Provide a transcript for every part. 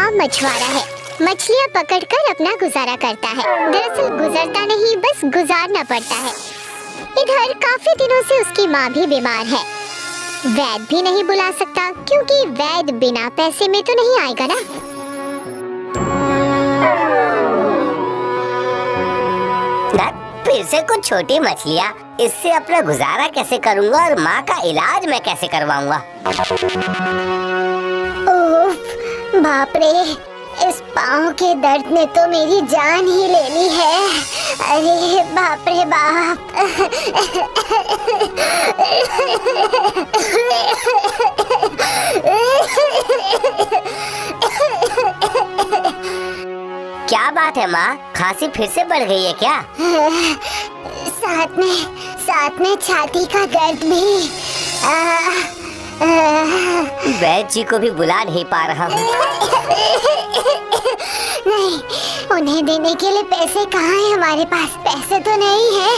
गांव मछुआरा है। मछलियाँ पकड़कर अपना गुजारा करता है। दरअसल गुजरता नहीं, बस गुजारना पड़ता है। इधर काफी दिनों से उसकी माँ भी बीमार है। वैद भी नहीं बुला सकता क्योंकि वैद बिना पैसे में तो नहीं आएगा ना। फिर से कुछ छोटी मछलियाँ, इससे अपना गुजारा कैसे करूँगा और माँ का इलाज मैं कैसे करवाऊँगा? ओफ, बाप रे, इस पाँव के दर्द ने तो मेरी जान ही ले ली है। अरे बाप रे बाप। क्या बात है माँ, खांसी फिर से बढ़ गई है क्या? साथ में छाती का दर्द भी। वैद्य जी को भी बुला नहीं पा रहा हूँ। नहीं, उन्हें देने के लिए पैसे कहाँ हैं? हमारे पास पैसे तो नहीं है।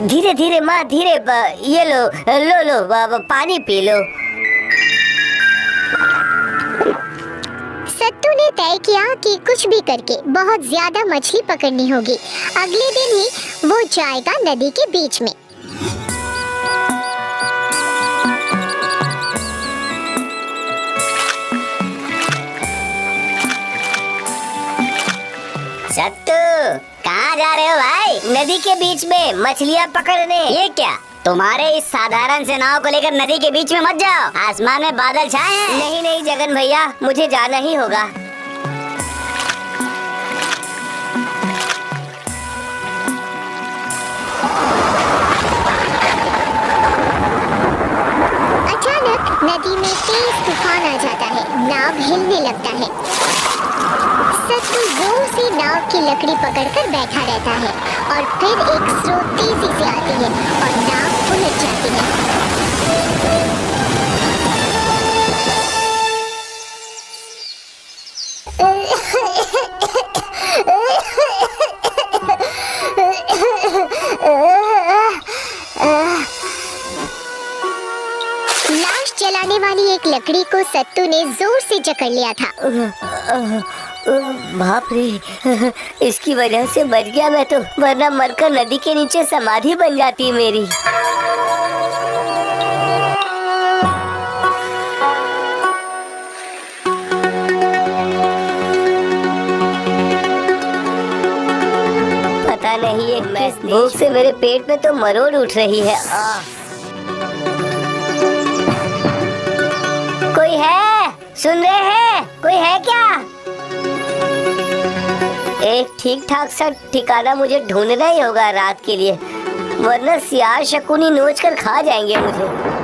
धीरे धीरे माँ, धीरे। ये लो पानी पी लो। सत्तू ने तय किया कि कुछ भी करके बहुत ज्यादा मछली पकड़नी होगी। अगले दिन ही वो जाएगा नदी के बीच में। सत्तू, कहाँ जा रहे हो भाई? नदी के बीच में मछलियाँ पकड़ने। ये क्या? तुम्हारे इस साधारण से नाव को लेकर नदी के बीच में मत जाओ। आसमान में बादल छाए हैं। नहीं नहीं जगन भैया, मुझे जाना ही होगा। अचानक नदी में तेज तूफान आ जाता है। नाव हिलने लगता है। सत्तू जोर से नाव की लकड़ी पकड़कर बैठा रहता है और फिर एक स्रोत तेजी से आती है और नाव उलट जाती है। लाश जलाने वाली एक लकड़ी को सत्तू ने जोर से जकड़ लिया था। बाप रे, इसकी वजह से बच गया मैं तो, वरना मरकर नदी के नीचे समाधि बन जाती मेरी। पता नहीं ये भूख से मेरे पेट में तो मरोड़ उठ रही है। कोई है? सुन रहे हैं? कोई है क्या? एक ठीक ठाक सा ठिकाना मुझे ढूंढना ही होगा रात के लिए, वरना सियार शकुनी नोच कर खा जाएंगे मुझे।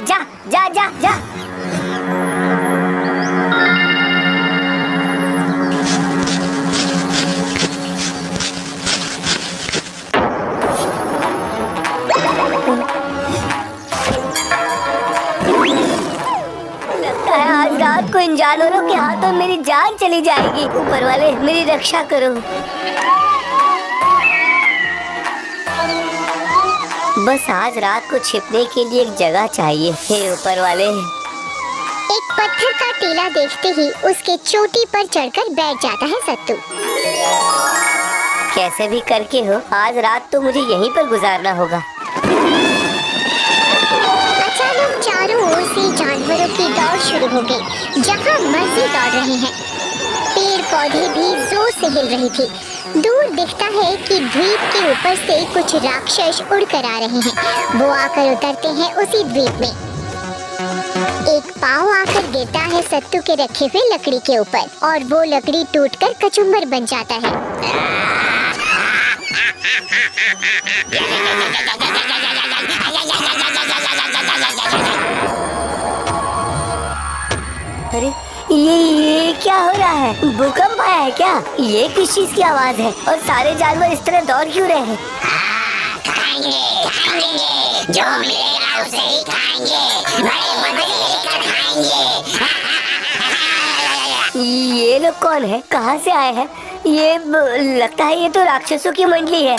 जा जा जा जा। आज रात को इन जानवरों के हाथों मेरी जान चली जाएगी। ऊपर वाले मेरी रक्षा करो। बस आज रात को छिपने के लिए एक जगह चाहिए। हे ऊपर वाले। एक पत्थर का टीला देखते ही उसके चोटी पर चढ़कर बैठ जाता है सत्तू। कैसे भी करके हो, आज रात तो मुझे यहीं पर गुजारना होगा। अचानक चारों ओर से जानवरों की दौड़ शुरू हो गई। जहाँ मर्जी दौड़ रहे हैं। पेड़ पौधे भी जोर से हिल रही थी। दूर दिखता है कि द्वीप के ऊपर से कुछ राक्षस उड़कर आ रहे हैं। वो आकर उतरते हैं उसी द्वीप में। एक पाँव आकर गिरता है सत्तू के रखे हुए लकड़ी के ऊपर और वो लकड़ी टूटकर कचुम्बर बन जाता है। अरे ये क्या हो रहा है? भूकंप आया है क्या? ये किस चीज की आवाज है? और सारे जानवर इस तरह दौड़ क्यों रहे हैं? खाएंगे, जो मिलेगा उसे ही खाएंगे, बड़े मजे लेकर खाएंगे। ये लोग कौन है? कहाँ से आए हैं? लगता है ये तो राक्षसों की मंडली है।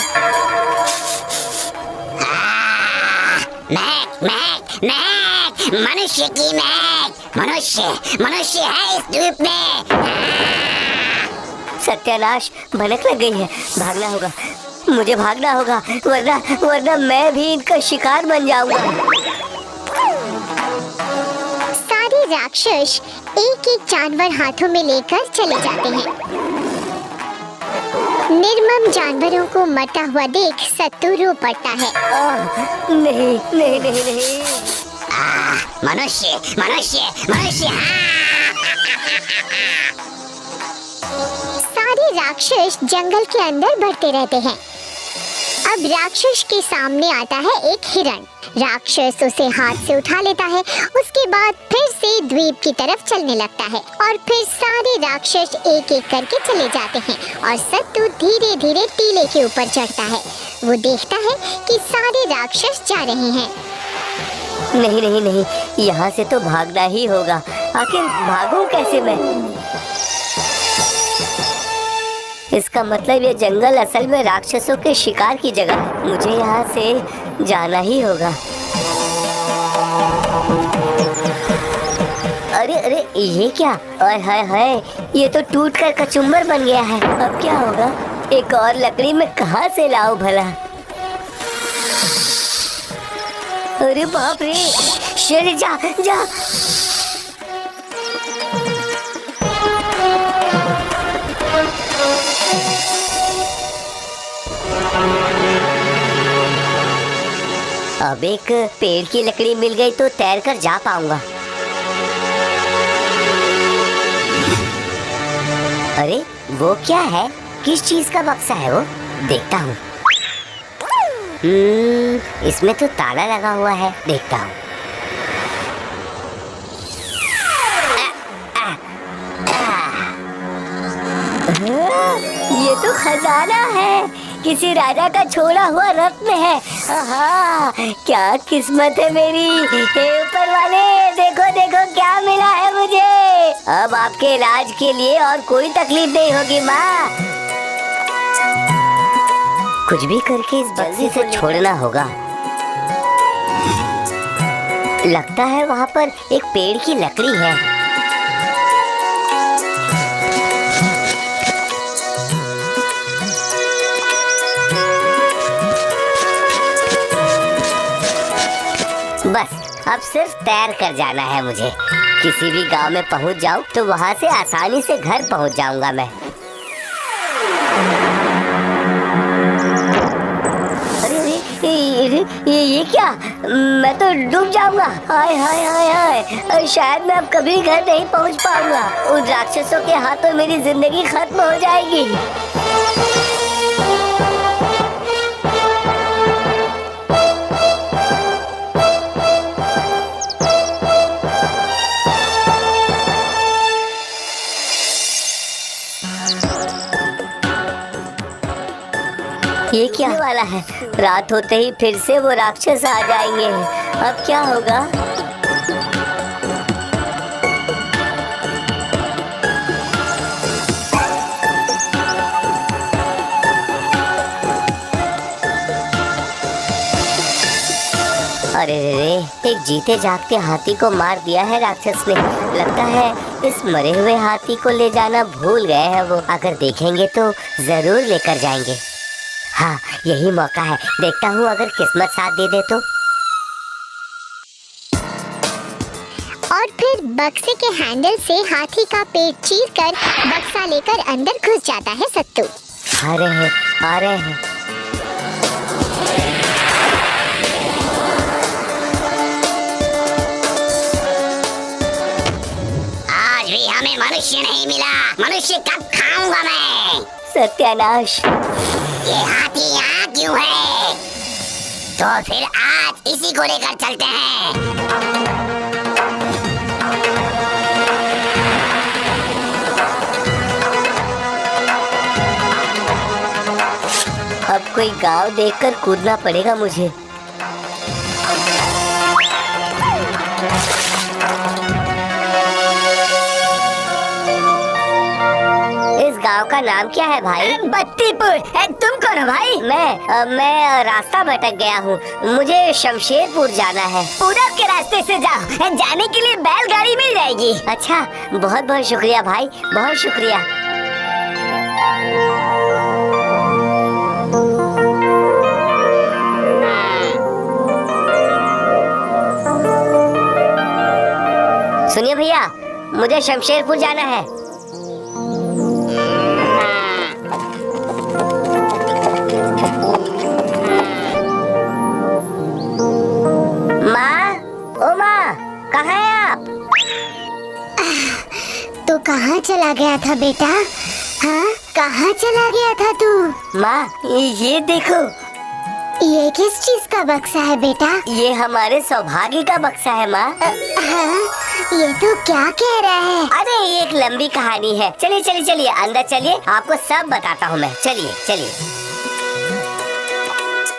महक महक महक, मनुष्य की महक। मनुष्य है इस द्वीप में। सत्यानाश, भनक लग गई है। भागना होगा, मुझे भागना होगा, वरना मैं भी इनका शिकार बन जाऊंगा। सारे राक्षस एक एक जानवर हाथों में लेकर चले जाते हैं। निर्मम जानवरों को मरता हुआ देख सत्तू रो पड़ता है। नहीं नहीं नहीं नहीं। मनुष्य। सारे राक्षस जंगल के अंदर बढ़ते रहते हैं। अब राक्षस के सामने आता है एक हिरण। राक्षस उसे हाथ से उठा लेता है। उसके बाद फिर से द्वीप की तरफ चलने लगता है और फिर सारे राक्षस एक एक करके चले जाते हैं और सत्तू धीरे धीरे टीले के ऊपर चढ़ता है। वो देखता है कि सारे राक्षस जा रहे हैं। नहीं नहीं नहीं, यहाँ से तो भागना ही होगा। आखिर भागूं कैसे मैं? इसका मतलब ये जंगल असल में राक्षसों के शिकार की जगह है। मुझे यहाँ से जाना ही होगा। अरे अरे, ये क्या? ओए हाय हाय, ये तो टूट कर कचुम्बर बन गया है। अब क्या होगा? एक और लकड़ी में कहाँ से लाऊं भला? अरे बाप रे! शेर जा जा। अब एक पेड़ की लकड़ी मिल गई तो तैर कर जा पाऊंगा। अरे वो क्या है? किस चीज का बक्सा है वो? देखता हूँ। इसमें तो ताला लगा हुआ है। देखता हूँ। ये तो खजाना है। किसी राजा का छोड़ा हुआ रत्न है। आहा, क्या किस्मत है मेरी। हे ऊपर वाले, देखो देखो क्या मिला है मुझे। अब आपके इलाज के लिए और कोई तकलीफ नहीं होगी माँ। कुछ भी करके इस बक्से से छोड़ना होगा। लगता है वहाँ पर एक पेड़ की लकड़ी है। बस अब सिर्फ तैर कर जाना है मुझे। किसी भी गांव में पहुंच जाऊं तो वहां से आसानी से घर पहुंच जाऊंगा मैं। अरे ये क्या? मैं तो डूब जाऊंगा। हाय हाय हाय हाय, शायद मैं अब कभी घर नहीं पहुंच पाऊंगा। उन राक्षसों के हाथों मेरी जिंदगी खत्म हो जाएगी। ये क्या वाला है? रात होते ही फिर से वो राक्षस आ जाएंगे। अब क्या होगा? अरे रे, एक जीते जागते हाथी को मार दिया है राक्षस ने। लगता है इस मरे हुए हाथी को ले जाना भूल गए हैं वो। अगर देखेंगे तो जरूर लेकर जाएंगे। हाँ, यही मौका है। देखता हूँ अगर किस्मत साथ दे दे तो। और फिर बक्से के हैंडल से हाथी का पेट चीरकर बक्सा लेकर अंदर घुस जाता है सत्तू। आ रहे हैं। आज भी हमें मनुष्य नहीं मिला। मनुष्य कब खाऊंगा मैं? सत्यानाश! ये हाथी यहाँ क्यों है? तो फिर आज इसी को लेकर चलते हैं। अब कोई गांव देखकर कूदना पड़ेगा मुझे। इस गांव का नाम क्या है भाई? बत्तीपुर। तुम कौन हो भाई? मैं रास्ता भटक गया हूँ, मुझे शमशेरपुर जाना है। पूरब के रास्ते से जाओ, जाने के लिए बैलगाड़ी मिल जाएगी। अच्छा, बहुत बहुत शुक्रिया भाई, बहुत शुक्रिया। सुनिए भैया, मुझे शमशेरपुर जाना है। माँ, ओ माँ, कहाँ हैं आप? तो कहाँ चला गया था बेटा? हाँ, कहाँ चला गया था तू? माँ, ये देखो। ये किस चीज का बक्सा है बेटा? ये हमारे सौभाग्य का बक्सा है माँ। हाँ, ये तो क्या कह रहा है? अरे ये एक लंबी कहानी है। चलिए चलिए चलिए, अंदर चलिए, आपको सब बताता हूँ मैं। चलिए चलिए।